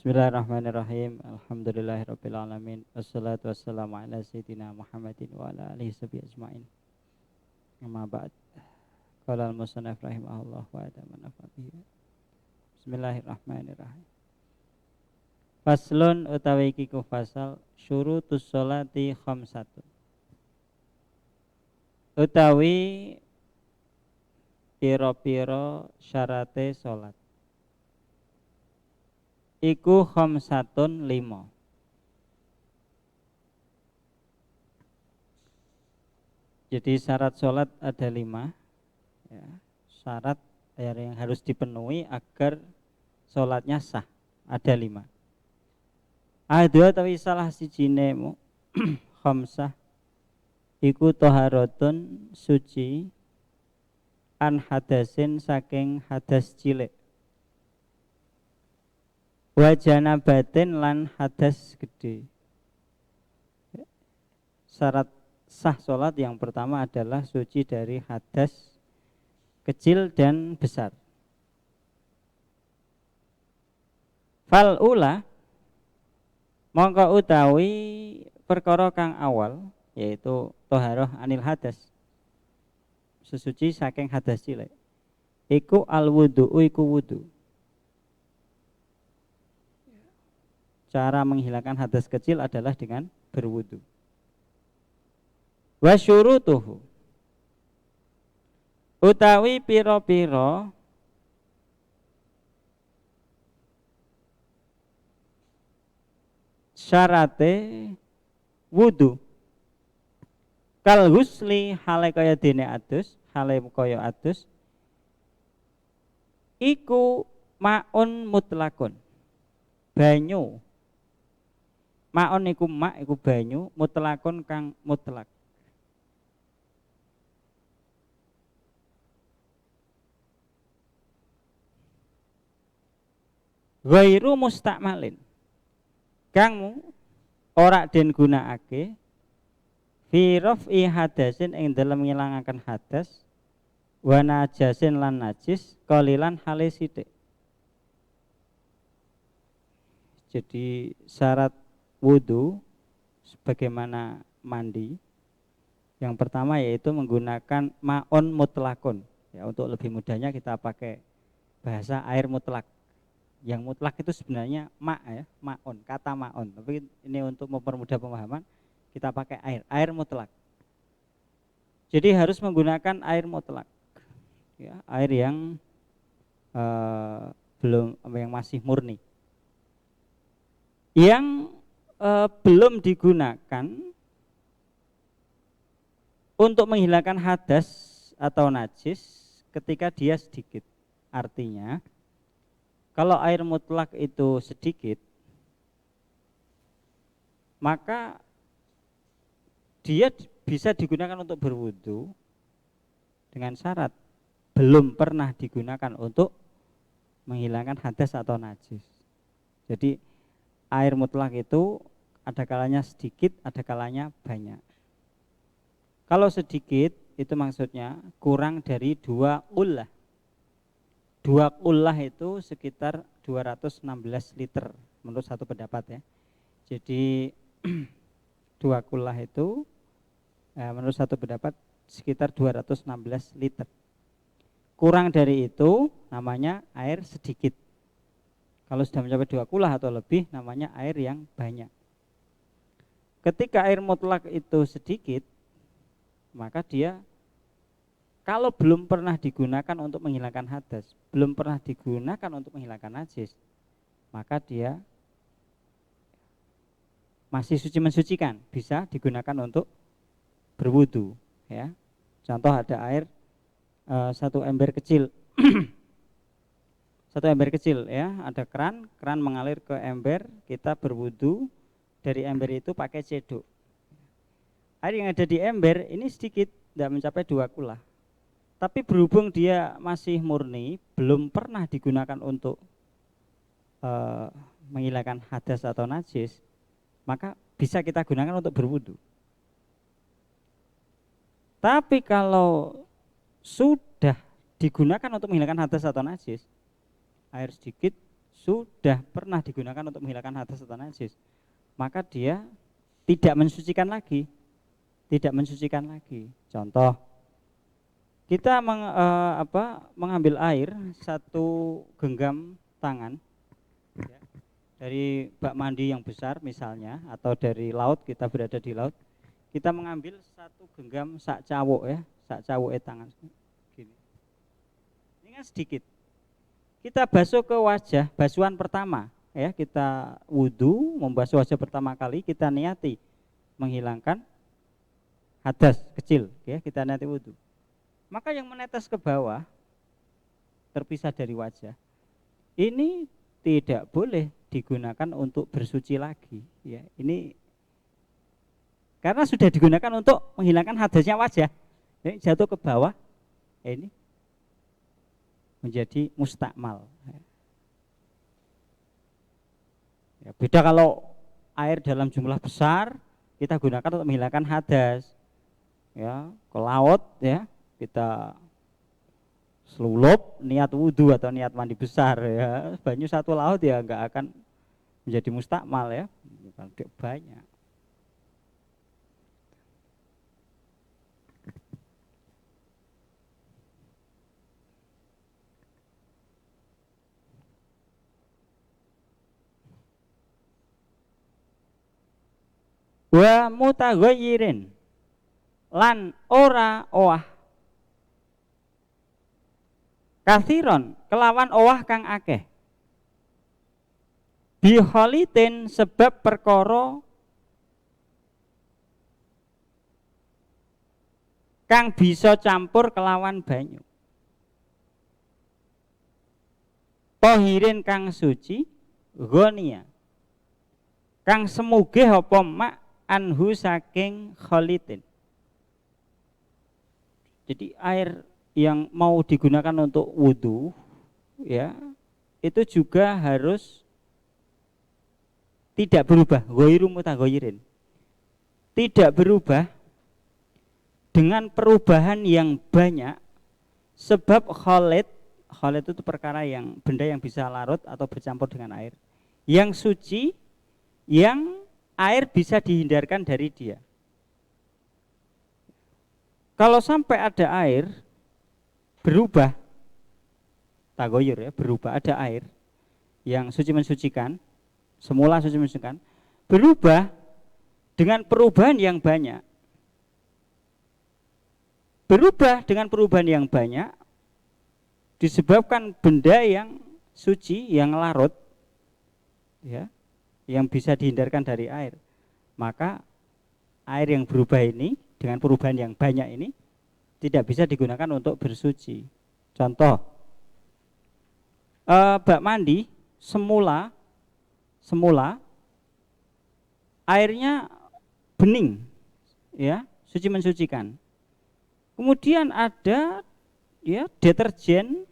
Bismillahirrahmanirrahim. Alhamdulillahirabbil alamin. Wassalatu wassalamu ala sayyidina Muhammadin wa ala alihi washabihi ajmain. Amma ba'd. Qala al-musannif rahimahullah wa adama nafabihi. Bismillahirrahmanirrahim. Faslun utawi iki ku fasal syurutus sholati khamsatun. Utawi pira-pira syarate salat. Iku khamsatun 5. Jadi syarat sholat ada 5 ya. Syarat yang harus dipenuhi agar sholatnya sah ada 5. Ada tapi salah sijine khamsah iku toharatun suci an hadasin saking hadas cilik, wajana batin lan hadas gede. Syarat sah sholat yang pertama adalah suci dari hadas kecil dan besar. Fal ula mongko utawi perkara kang awal yaitu toharoh anil hadas, sesuci saking hadas cilik. Iku al wudu, iku wudu. Cara menghilangkan hadas kecil adalah dengan berwudu. Wa syurutuhu utawi pira-pira syarate wudu kal husli hale kaya dene adus, hale kaya adus iku maun mutlakun, banyu. Maun iku iku banyu, mutlakun kang mutlak. Ghairu mustakmalin, kang ora den gunakake fi raf'i hadasin ing dalem ngilangaken hadas wa najasin lan najis qalilan hale sithik. Jadi syarat wudu sebagaimana mandi yang pertama yaitu menggunakan maun mutlakun ya. Untuk lebih mudahnya kita pakai bahasa air mutlak. Yang mutlak itu sebenarnya ya, maun, kata maun. Tapi ini untuk mempermudah pemahaman kita pakai air mutlak. Jadi harus menggunakan air mutlak ya, air yang yang masih murni, yang belum digunakan untuk menghilangkan hadas atau najis ketika dia sedikit. Artinya kalau air mutlak itu sedikit, maka dia bisa digunakan untuk berwudu dengan syarat belum pernah digunakan untuk menghilangkan hadas atau najis. Jadi air mutlak itu ada kalanya sedikit, ada kalanya banyak. Kalau sedikit itu maksudnya kurang dari 2 qullah. 2 qullah itu sekitar 216 liter menurut satu pendapat ya. Jadi 2 qullah itu menurut satu pendapat sekitar 216 liter. Kurang dari itu namanya air sedikit. Kalau sudah mencapai 2 qullah atau lebih namanya air yang banyak. Ketika air mutlak itu sedikit, maka dia kalau belum pernah digunakan untuk menghilangkan hadas, belum pernah digunakan untuk menghilangkan najis, maka dia masih suci mensucikan, bisa digunakan untuk berwudu ya. Contoh ada air 1 ember kecil. 1 ember kecil ya, ada keran mengalir ke ember, kita berwudu dari ember itu pakai cedok. Air yang ada di ember ini sedikit, tidak mencapai 2 qullah. Tapi berhubung dia masih murni, belum pernah digunakan untuk menghilangkan hadas atau najis, maka bisa kita gunakan untuk berwudu. Tapi kalau sudah digunakan untuk menghilangkan hadas atau najis, air sedikit sudah pernah digunakan untuk menghilangkan hadas atau najis, maka dia tidak mensucikan lagi. Tidak mensucikan lagi. Contoh, kita mengambil air 1 genggam tangan ya, dari bak mandi yang besar misalnya, atau dari laut, kita berada di laut, kita mengambil 1 genggam sak cawuk ya, sak cawuk tangan gini. Ini kan sedikit. Kita basuh ke wajah, basuhan pertama ya, kita wudhu, membasuh wajah pertama kali, kita niati menghilangkan hadas kecil ya, kita niati wudhu. Maka yang menetes ke bawah terpisah dari wajah ini tidak boleh digunakan untuk bersuci lagi ya. Ini karena sudah digunakan untuk menghilangkan hadasnya wajah, ini jatuh ke bawah, ini menjadi mustakmal. Ya, beda kalau air dalam jumlah besar kita gunakan untuk menghilangkan hadas, ya, ke laut ya, kita selulup niat wudhu atau niat mandi besar ya, banyu 1 laut ya nggak akan menjadi mustakmal ya, banyak. Wa mutaghayyirin lan ora owah kathiron kelawan owah kang akeh biholitin sebab perkara kang bisa campur kelawan banyu tohirin kang suci ghonia kang semugih apa mak anhu saking kholitin. Jadi air yang mau digunakan untuk wudhu ya, itu juga harus tidak berubah, ghairu mutaghayyirin, tidak berubah dengan perubahan yang banyak, sebab kholid itu perkara yang benda yang bisa larut atau bercampur dengan air, yang suci, yang air bisa dihindarkan dari dia. Kalau sampai ada air berubah, tagoyur ya, berubah, ada air yang suci mensucikan, semula suci mensucikan, berubah dengan perubahan yang banyak. Berubah dengan perubahan yang banyak disebabkan benda yang suci, yang larut, ya, yang bisa dihindarkan dari air, maka air yang berubah ini dengan perubahan yang banyak ini tidak bisa digunakan untuk bersuci. Contoh, bak mandi semula airnya bening ya, suci mensucikan. Kemudian ada ya deterjen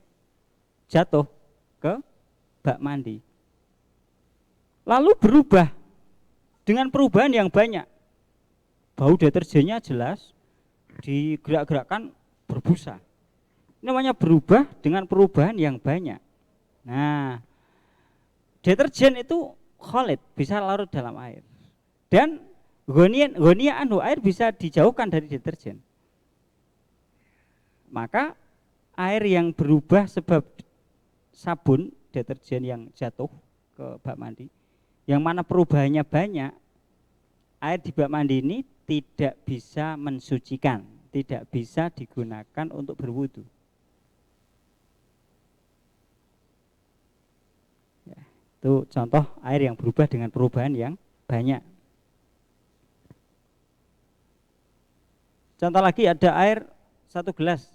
jatuh ke bak mandi, lalu berubah dengan perubahan yang banyak. Bau deterjennya jelas, digerak-gerakkan berbusa. Ini namanya berubah dengan perubahan yang banyak. Nah, deterjen itu kholid, bisa larut dalam air. Dan ghonia anu, air bisa dijauhkan dari deterjen. Maka air yang berubah sebab sabun, deterjen yang jatuh ke bak mandi, yang mana perubahannya banyak, air di bak mandi ini tidak bisa mensucikan, tidak bisa digunakan untuk berwudu. Ya, itu contoh air yang berubah dengan perubahan yang banyak. Contoh lagi, ada air 1 gelas.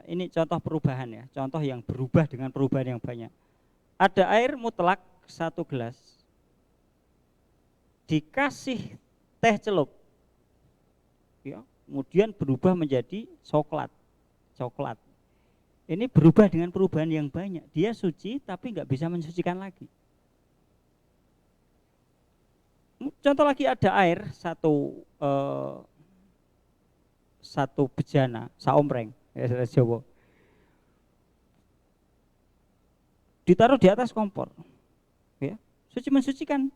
Ini contoh perubahan ya, contoh yang berubah dengan perubahan yang banyak. Ada air mutlak 1 gelas, dikasih teh celup, ya, kemudian berubah menjadi coklat. Ini berubah dengan perubahan yang banyak. Dia suci tapi nggak bisa mensucikan lagi. Contoh lagi, ada air satu bejana, saompreng, ya, Jawa. ditaruh di atas kompor, ya, suci mensucikan.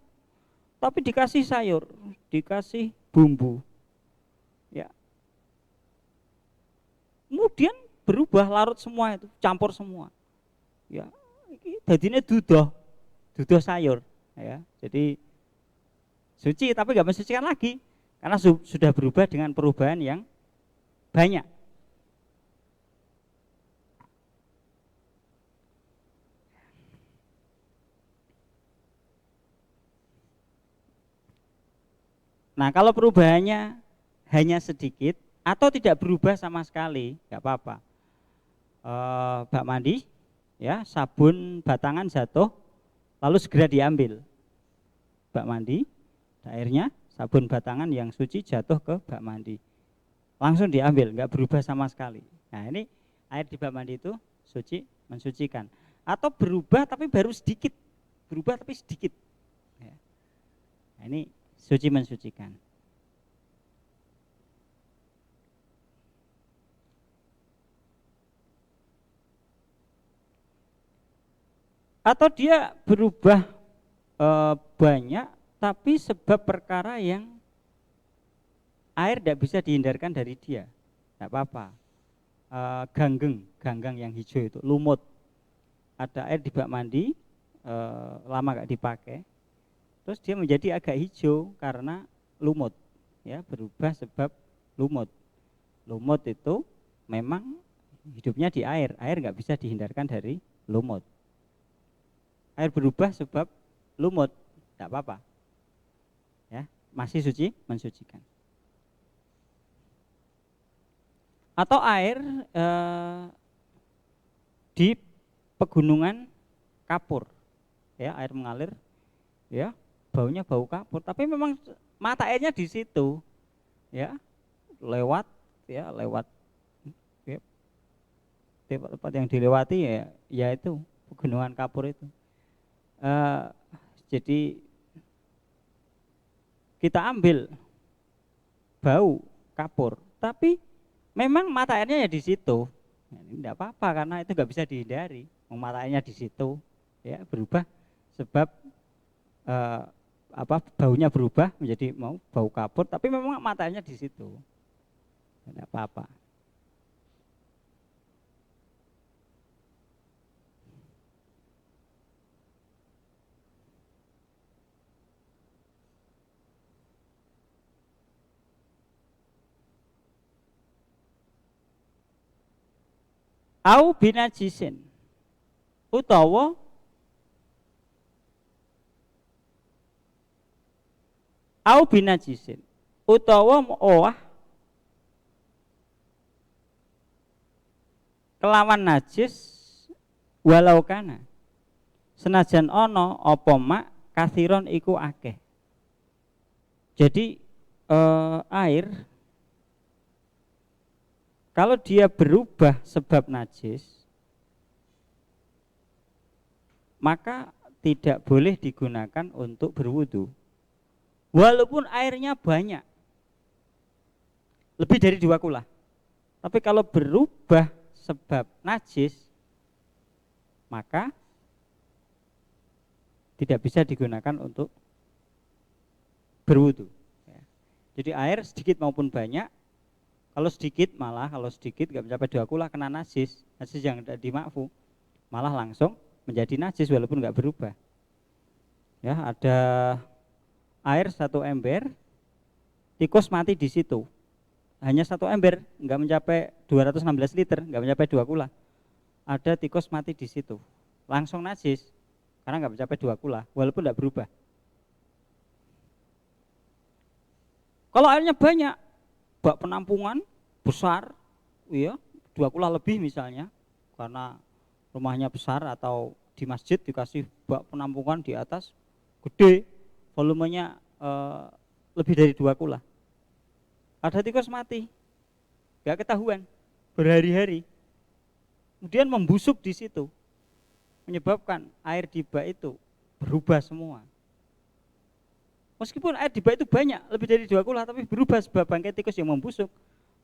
Tapi dikasih sayur, dikasih bumbu, ya, kemudian berubah larut semua itu, campur semua, ya, jadinya dudoh sayur, ya. Jadi suci tapi nggak mensucikan lagi karena sudah berubah dengan perubahan yang banyak. Nah, kalau perubahannya hanya sedikit atau tidak berubah sama sekali, nggak apa-apa. Bak mandi, ya, sabun batangan jatuh, lalu segera diambil. Bak mandi, airnya, sabun batangan yang suci jatuh ke bak mandi, langsung diambil, nggak berubah sama sekali. Nah, ini air di bak mandi itu suci mensucikan. Atau berubah tapi baru sedikit, berubah tapi sedikit. Nah, ini suci mensucikan. Atau dia berubah banyak tapi sebab perkara yang air tidak bisa dihindarkan dari dia, tidak apa-apa. Ganggang yang hijau itu, lumut. Ada air di bak mandi, lama gak dipakai, terus dia menjadi agak hijau karena lumut, ya, berubah sebab lumut. Lumut itu memang hidupnya di air nggak bisa dihindarkan dari lumut. Air berubah sebab lumut, tidak apa-apa, ya, masih suci mensucikan. Atau air di pegunungan kapur, ya, air mengalir, ya, baunya bau kapur, tapi memang mata airnya di situ, ya, lewat ya, tempat yang dilewati, ya itu pegunungan kapur itu. Jadi kita ambil bau kapur, tapi memang mata airnya ya di situ. Tidak apa-apa karena itu nggak bisa dihindari. Mata airnya di situ, ya, berubah sebab baunya berubah menjadi mau bau kapur, tapi memang mata airnya di situ. Tidak apa-apa. Au binajisin, utawa owah kelawan najis walau kana, senajan ono apa mak kathiron iku akeh. Jadi air kalau dia berubah sebab najis, maka tidak boleh digunakan untuk berwudu. Walaupun airnya banyak, lebih dari 2 kula. Tapi kalau berubah sebab najis, maka tidak bisa digunakan untuk berwudu. Jadi air sedikit maupun banyak, kalau sedikit nggak mencapai 2 kula kena najis yang tidak dimakfu, malah langsung menjadi najis walaupun nggak berubah. Ya, ada air 1 ember, tikus mati di situ. Hanya 1 ember, nggak mencapai 216 liter, nggak mencapai 2 kula. Ada tikus mati di situ, langsung najis karena nggak mencapai 2 kula walaupun nggak berubah. Kalau airnya banyak, bak penampungan besar, iya, 2 kula lebih misalnya, karena rumahnya besar atau di masjid dikasih bak penampungan di atas gede, volumenya lebih dari 2 kula. Ada tikus mati, gak ketahuan, berhari-hari, kemudian membusuk di situ, menyebabkan air di bak itu berubah semua. Meskipun air di bak itu banyak, lebih dari 2 kula, tapi berubah sebab bangkai tikus yang membusuk,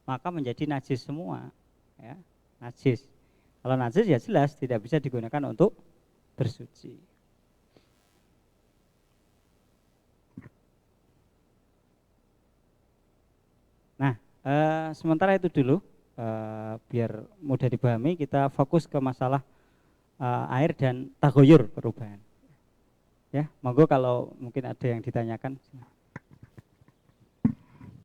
maka menjadi najis semua, ya, najis. Kalau najis ya jelas tidak bisa digunakan untuk bersuci. Nah, sementara itu dulu, biar mudah dipahami, kita fokus ke masalah air dan tagoyur perubahan. Ya, monggo kalau mungkin ada yang ditanyakan.